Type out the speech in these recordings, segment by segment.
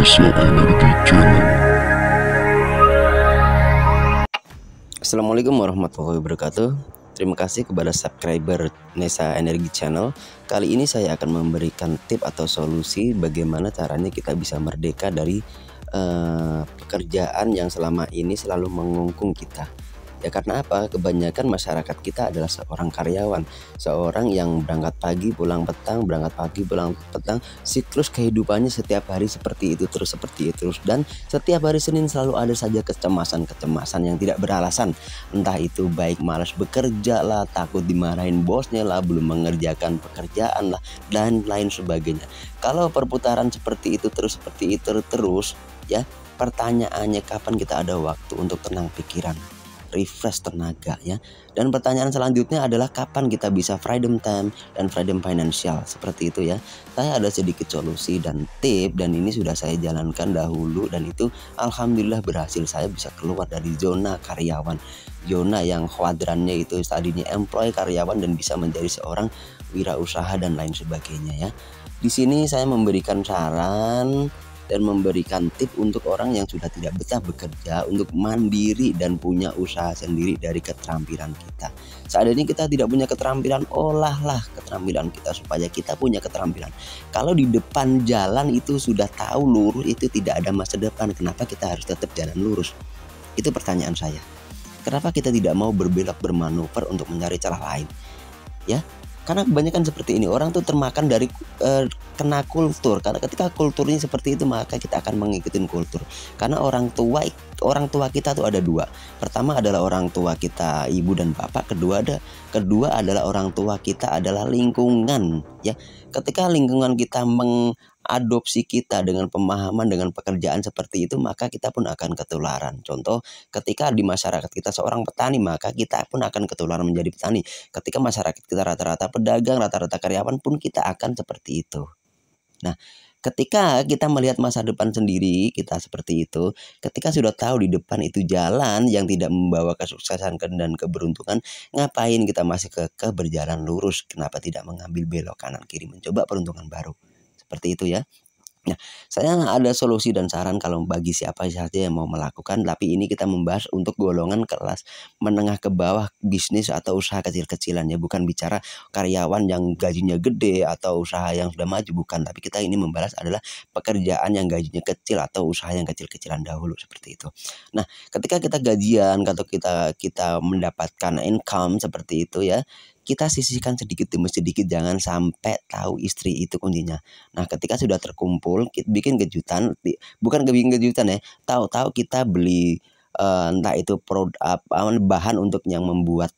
Nesa Energy Channel. Assalamualaikum warahmatullahi wabarakatuh. Terima kasih kepada subscriber Nesa Energy Channel. Kali ini saya akan memberikan tip atau solusi bagaimana caranya kita bisa merdeka dari pekerjaan yang selama ini selalu mengungkung kita. Ya karena apa? Kebanyakan masyarakat kita adalah seorang karyawan, seorang yang berangkat pagi pulang petang, berangkat pagi pulang petang. Siklus kehidupannya setiap hari seperti itu terus, dan setiap hari Senin selalu ada saja kecemasan yang tidak beralasan. Entah itu baik malas bekerja lah, takut dimarahin bosnya lah, belum mengerjakan pekerjaan lah, dan lain sebagainya. Kalau perputaran seperti itu terus ya, pertanyaannya kapan kita ada waktu untuk tenang pikiran, refresh tenaga ya. Dan pertanyaan selanjutnya adalah kapan kita bisa freedom time dan freedom financial, seperti itu ya. Saya ada sedikit solusi dan tip, dan ini sudah saya jalankan dahulu, dan itu alhamdulillah berhasil. Saya bisa keluar dari zona karyawan, zona yang kuadrannya itu tadinya employee karyawan, dan bisa menjadi seorang wirausaha dan lain sebagainya ya. Di sini saya memberikan saran dan memberikan tip untuk orang yang sudah tidak betah bekerja, untuk mandiri dan punya usaha sendiri dari keterampilan kita. Saat ini kita tidak punya keterampilan, olahlah keterampilan kita supaya kita punya keterampilan. Kalau di depan jalan itu sudah tahu lurus itu tidak ada masa depan, kenapa kita harus tetap jalan lurus? Itu pertanyaan saya. Kenapa kita tidak mau berbelok bermanuver untuk mencari celah lain? Ya, karena kebanyakan seperti ini, orang tuh termakan dari kena kultur. Karena ketika kulturnya seperti itu, maka kita akan mengikuti kultur. Karena orang tua kita tuh ada dua. Pertama adalah orang tua kita, ibu dan bapak. Kedua adalah orang tua kita adalah lingkungan ya. Ketika lingkungan kita mengadopsi kita dengan pemahaman, dengan pekerjaan seperti itu, maka kita pun akan ketularan. Contoh, ketika di masyarakat kita seorang petani, maka kita pun akan ketularan menjadi petani. Ketika masyarakat kita rata-rata pedagang, rata-rata karyawan, pun kita akan seperti itu. Nah, ketika kita melihat masa depan sendiri kita seperti itu, ketika sudah tahu di depan itu jalan yang tidak membawa kesuksesan dan keberuntungan, ngapain kita masih kekeh berjalan lurus? Kenapa tidak mengambil belok kanan kiri, mencoba peruntungan baru? Seperti itu ya. Nah, saya ada solusi dan saran kalau bagi siapa saja yang mau melakukan, tapi ini kita membahas untuk golongan kelas menengah ke bawah, bisnis atau usaha kecil-kecilan ya, bukan bicara karyawan yang gajinya gede atau usaha yang sudah maju, bukan, tapi kita ini membahas adalah pekerjaan yang gajinya kecil atau usaha yang kecil-kecilan dahulu, seperti itu. Nah, ketika kita gajian atau kita mendapatkan income seperti itu ya, kita sisihkan sedikit demi sedikit, jangan sampai tahu istri, itu kuncinya. Nah, ketika sudah terkumpul, kita bikin kejutan, bukan bikin kejutan ya, tahu-tahu kita beli entah itu bahan untuk yang membuat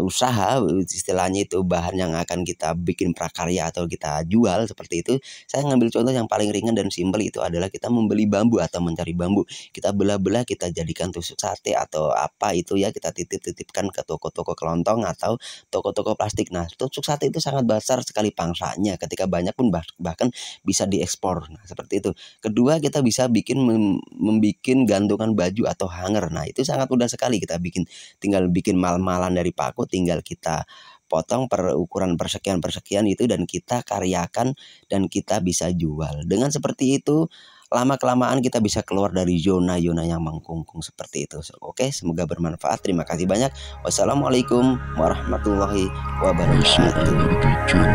usaha, istilahnya itu bahan yang akan kita bikin prakarya atau kita jual, seperti itu. Saya ngambil contoh yang paling ringan dan simpel, itu adalah kita membeli bambu atau mencari bambu. Kita belah-belah, kita jadikan tusuk sate atau apa itu ya, kita titip-titipkan ke toko-toko kelontong atau toko-toko plastik. Nah, tusuk sate itu sangat besar sekali pangsanya, ketika banyak pun bahkan bisa diekspor. Nah, seperti itu. Kedua, kita bisa membikin gantungan baju atau hanger. Nah, itu sangat mudah sekali kita bikin, tinggal bikin mal-malan dari paku, tinggal kita potong per ukuran persekian itu, dan kita karyakan dan kita bisa jual. Dengan seperti itu, lama-kelamaan kita bisa keluar dari zona-zona yang mengkungkung seperti itu. Oke, semoga bermanfaat. Terima kasih banyak. Wassalamualaikum warahmatullahi Nesa wabarakatuh. Energy Channel.